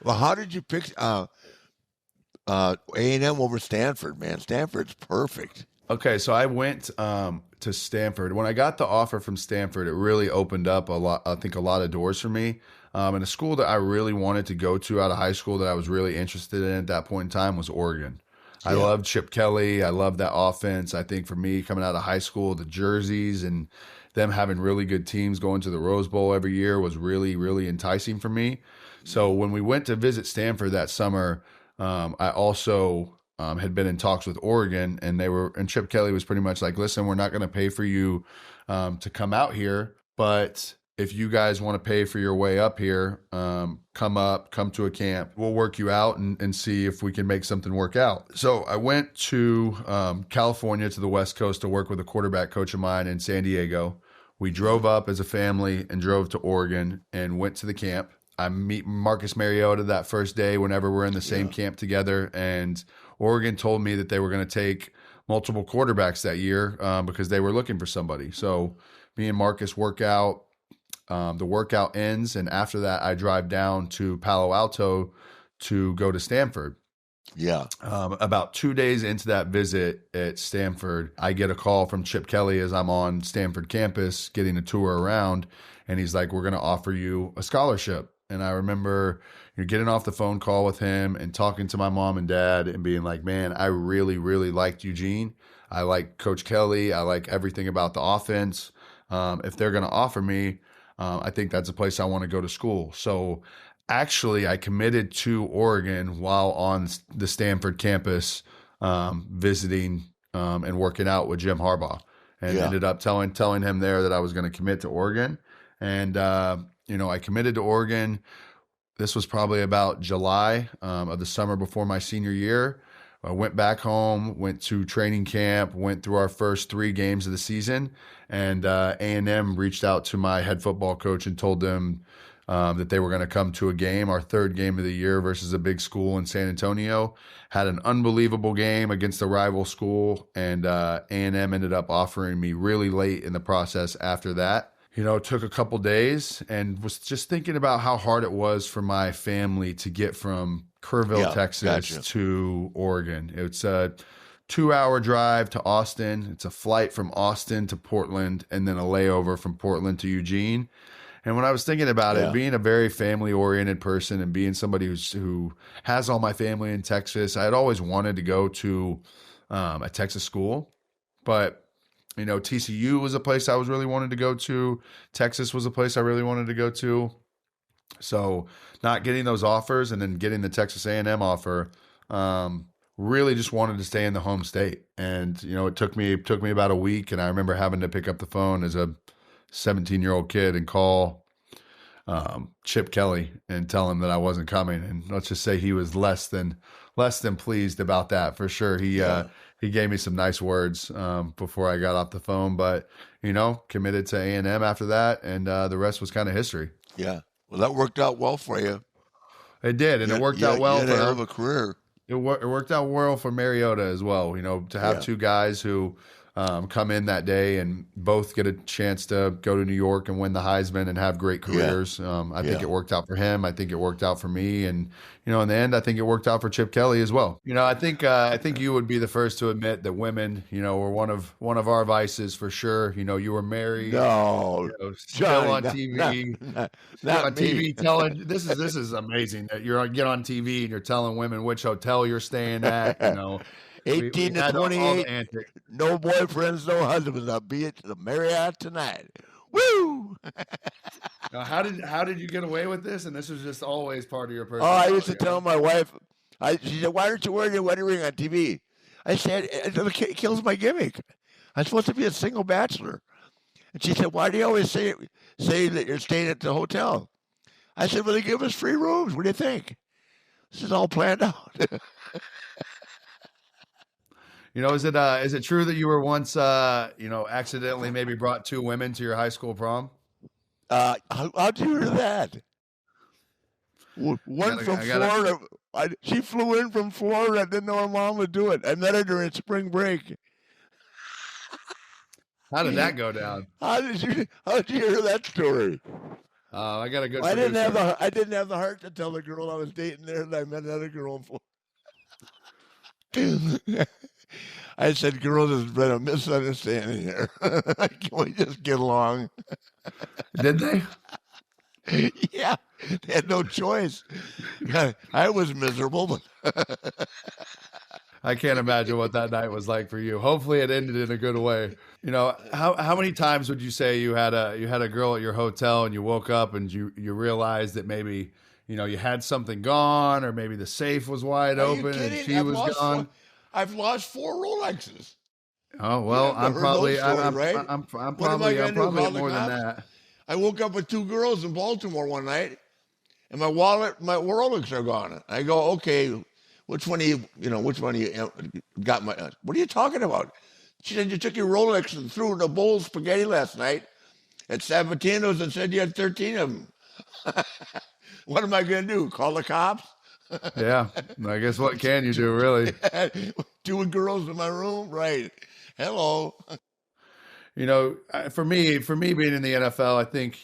Well, how did you pick A&M over Stanford, man? Stanford's perfect. Okay, so I went to Stanford. When I got the offer from Stanford, it really opened up a lot. I think a lot of doors for me. And a school that I really wanted to go to out of high school that I was really interested in at that point in time was Oregon. I loved Chip Kelly. I loved that offense. I think for me, coming out of high school, the jerseys and them having really good teams going to the Rose Bowl every year was really, really enticing for me. So when we went to visit Stanford that summer, I also had been in talks with Oregon, and Chip Kelly was pretty much like, listen, we're not going to pay for you to come out here, but if you guys want to pay for your way up here, come to a camp. We'll work you out and see if we can make something work out. So I went to California, to the West Coast, to work with a quarterback coach of mine in San Diego. We drove up as a family and drove to Oregon and went to the camp. I meet Marcus Mariota that first day whenever we're in the same camp together. And Oregon told me that they were going to take multiple quarterbacks that year because they were looking for somebody. So me and Marcus work out. The workout ends, and after that, I drive down to Palo Alto to go to Stanford. Yeah. About 2 days into that visit at Stanford, I get a call from Chip Kelly as I'm on Stanford campus getting a tour around, and he's like, we're going to offer you a scholarship. And I remember getting off the phone call with him and talking to my mom and dad and being like, man, I really, really liked Eugene. I like Coach Kelly. I like everything about the offense. If they're going to offer me, I think that's a place I want to go to school. So actually, I committed to Oregon while on the Stanford campus, visiting and working out with Jim Harbaugh, and ended up telling him there that I was going to commit to Oregon. And, I committed to Oregon. This was probably about July of the summer before my senior year. I went back home, went to training camp, went through our first 3 games of the season, and A&M reached out to my head football coach and told them that they were going to come to a game, our 3rd game of the year versus a big school in San Antonio. Had an unbelievable game against a rival school, and A&M ended up offering me really late in the process after that. It took a couple days, and was just thinking about how hard it was for my family to get from Kerrville, Texas to Oregon. It's a 2-hour drive to Austin. It's a flight from Austin to Portland, and then a layover from Portland to Eugene. And when I was thinking about it, being a very family-oriented person and being somebody who has all my family in Texas, I had always wanted to go to a Texas school, but TCU was a place I was really wanted to go to. Texas was a place I really wanted to go to. So not getting those offers and then getting the Texas A&M offer, really just wanted to stay in the home state. And, it took me about a week. And I remember having to pick up the phone as a 17-year-old kid and call Chip Kelly and tell him that I wasn't coming. And let's just say he was less than pleased about that, for sure. He gave me some nice words before I got off the phone, but committed to A&M after that, and the rest was kind of history. Yeah, well, that worked out well for you. It did, and it worked out well for a hell of a career. It worked out well for Mariota as well. To have 2 guys who come in that day and both get a chance to go to New York and win the Heisman and have great careers. I think it worked out for him. I think it worked out for me. And, in the end, I think it worked out for Chip Kelly as well. I think you would be the first to admit that women, were one of our vices for sure. You were married. No, still on TV. Not on me. TV telling, this is amazing that get on TV and you're telling women which hotel you're staying at, 18 to 28, no boyfriends, no husbands. I'll be at the Marriott tonight. Woo! Now, how did you get away with this? And this was just always part of your Oh, personality. I used to tell my wife, she said, why aren't you wearing your wedding ring on TV? I said, it kills my gimmick. I'm supposed to be a single bachelor. And she said, why do you always say that you're staying at the hotel? I said, well, they give us free rooms. What do you think? This is all planned out. Is it true that you were once, accidentally maybe brought 2 women to your high school prom? How'd you hear that? One from Florida. She flew in from Florida. I didn't know her mom would do it. I met her during spring break. How did that go down? How did you hear that story? I got a good Well, producer. I didn't have the heart to tell the girl I was dating there that I met another girl for. I said, girl, there's been a misunderstanding here. Can we just get along? Did they? Yeah, they had no choice. I was miserable, but I can't imagine what that night was like for you. Hopefully it ended in a good way. How many times would you say you had a girl at your hotel and you woke up and you realized that maybe, you had something gone, or maybe the safe was wide are you open and kidding? she was gone? I've lost 4 Rolexes. Oh, You well, haven't heard those stories, right? I'm What am I probably going to do? Call at the more than cops? that. I woke up with 2 girls in Baltimore one night, and my wallet, my Rolex are gone. I go, okay, which one do you got my, what are you talking about? She said, you took your Rolex and threw it in a bowl of spaghetti last night at Sabatino's and said you had 13 of them. What am I going to do? Call the cops? Yeah, I guess what can you do, really? 2 girls in my room? Right. Hello. For me being in the NFL, I think,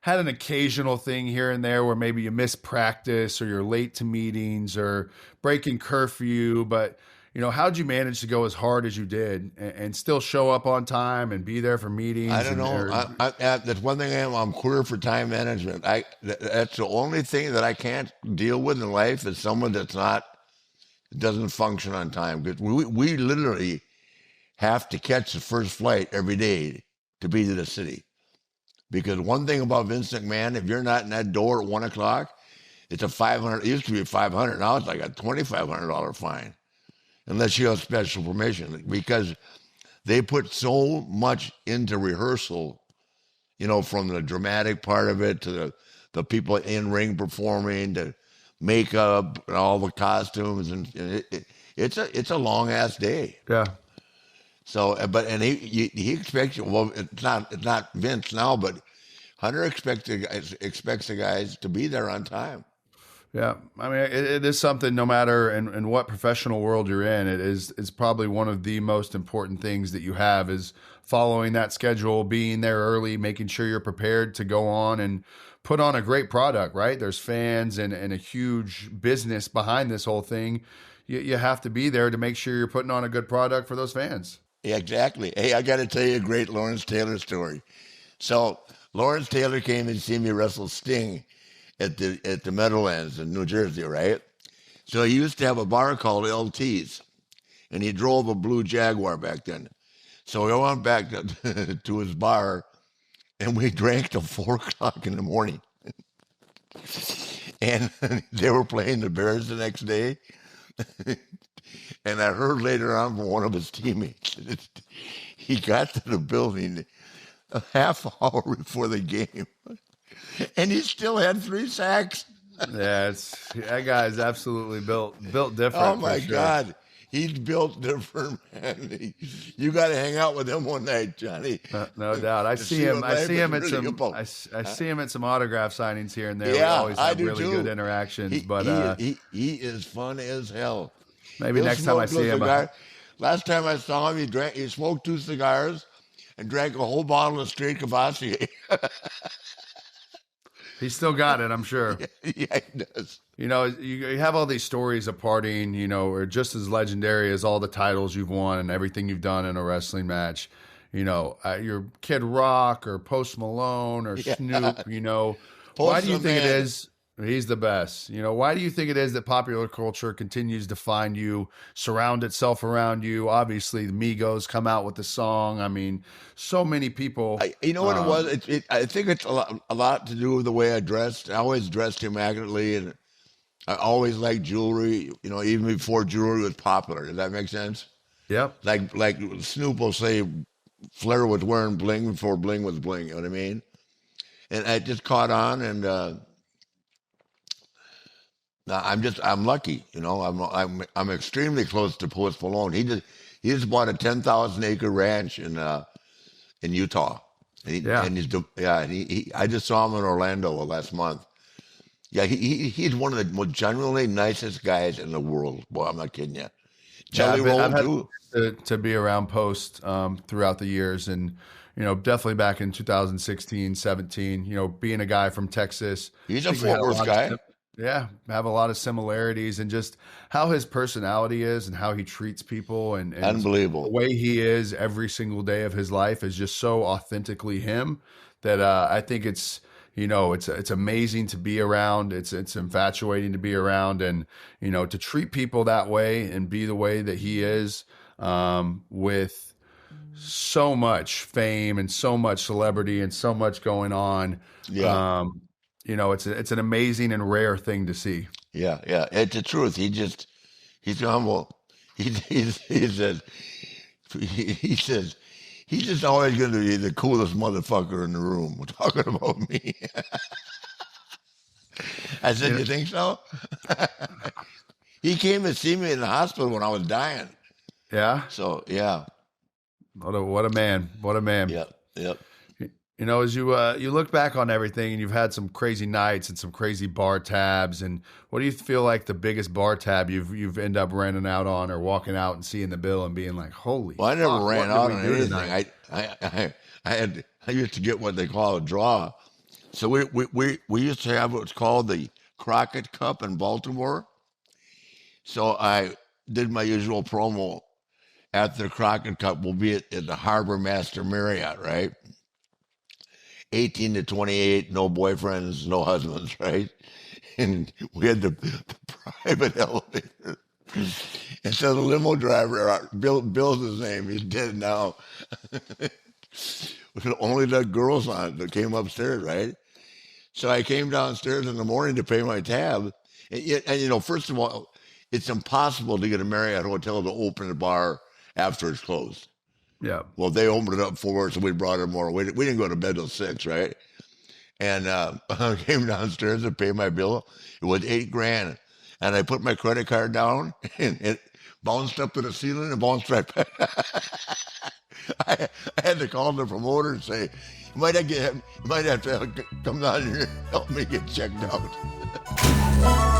had an occasional thing here and there where maybe you miss practice or you're late to meetings or breaking curfew. But, how'd you manage to go as hard as you did and still show up on time and be there for I meetings? don't know. That's one thing I'm queer for time management. That's the only thing that I can't deal with in life is someone doesn't function on time. Because we literally have to catch the first flight every day to be to the city. Because one thing about Vince McMahon, if you're not in that door at 1 o'clock, it's a 500. It used to be 500. Now it's like a $2,500 fine, unless you have special permission. Because they put so much into rehearsal, from the dramatic part of it to the people in ring performing, to makeup and all the costumes, and it's a long ass day. Yeah. So, and he expects you. Well, it's not Vince now, but Hunter expects the guys to be there on time. Yeah, I mean, it is something. No matter in what professional world you're in, it's probably one of the most important things that you have is following that schedule, being there early, making sure you're prepared to go on and put on a great product. Right? There's fans and a huge business behind this whole thing. You have to be there to make sure you're putting on a good product for those fans. Yeah, exactly. Hey, I got to tell you a great Lawrence Taylor story. So Lawrence Taylor came and see me wrestle Sting at the Meadowlands in New Jersey, right? So he used to have a bar called LT's, and he drove a blue Jaguar back then. So we went back to his bar, and we drank till 4 o'clock in the morning. And they were playing the Bears the next day. And I heard later on from one of his teammates, he got to the building a half hour before the game, and he still had 3 sacks. Yeah, that guy's absolutely built different. Oh my for sure. God, he's built different, man. You got to hang out with him one night, Johnny. No doubt. I see him at some autograph signings here and there. Yeah, we always have I do really too. good interactions. He is fun as hell. Maybe next time I see him. Last time I saw him, he smoked 2 cigars and drank a whole bottle of straight Cavassier. He still got it, I'm sure. Yeah, he does. You have all these stories of partying, are just as legendary as all the titles you've won and everything you've done in a wrestling match. Your Kid Rock or Post Malone or Snoop, why do you think it is? He's the best. Why do you think it is that popular culture continues to find you, surround itself around you? Obviously, the Migos come out with the song. I mean, so many people. What it was? I think it's a lot to do with the way I dressed. I always dressed immaculately, and I always liked jewelry. Even before jewelry was popular. Does that make sense? Yep. Like Snoop will say, Flair was wearing bling before bling was bling. You know what I mean? And I just caught on, and. I'm lucky, I'm extremely close to Post Malone. He just bought a 10,000-acre ranch in Utah. I just saw him in Orlando last month. Yeah, he's one of the most genuinely nicest guys in the world. Boy, I'm not kidding you. Jelly roll too. To be around Post throughout the years, and definitely back in 2016, 17, being a guy from Texas. He's I a think we had Fort Worth lot guy. yeah, have a lot of similarities and just how his personality is and how he treats people and the Unbelievable. way he is every single day of his life is just so authentically him that I think it's amazing to be around. It's infatuating to be around and, to treat people that way and be the way that he is with so much fame and so much celebrity and so much going on. Yeah. It's an amazing and rare thing to see. Yeah. Yeah. It's the truth. He's humble. He says, he says, he's just always going to be the coolest motherfucker in the room. We're talking about me. I said, Yeah. you think so? He came to see me in the hospital when I was dying. Yeah. So, yeah. What a man. What a man. Yep. Yep. As you look back on everything and you've had some crazy nights and some crazy bar tabs, and what do you feel like the biggest bar tab you've ended up renting out on or walking out and seeing the bill and being like, holy Well, I never fuck, ran what out did we on do anything. tonight? I used to get what they call a draw. So we used to have what's called the Crockett Cup in Baltimore. So I did my usual promo at the Crockett Cup. We'll be at the Harbor Master Marriott, right? 18 to 28, no boyfriends, no husbands, right? And we had the private elevator. And so the limo driver, Bill's his name, he's dead now. Only the girls on it that came upstairs, right? So I came downstairs in the morning to pay my tab. And first of all, it's impossible to get a Marriott hotel to open the bar after it's closed. Yeah. Well, they opened it up for us, so we brought her more. We didn't go to bed till 6, right? And I came downstairs to pay my bill. It was $8,000, and I put my credit card down, and it bounced up to the ceiling and bounced right back. I had to call the promoter and say, "You might have to come down here and help me get checked out."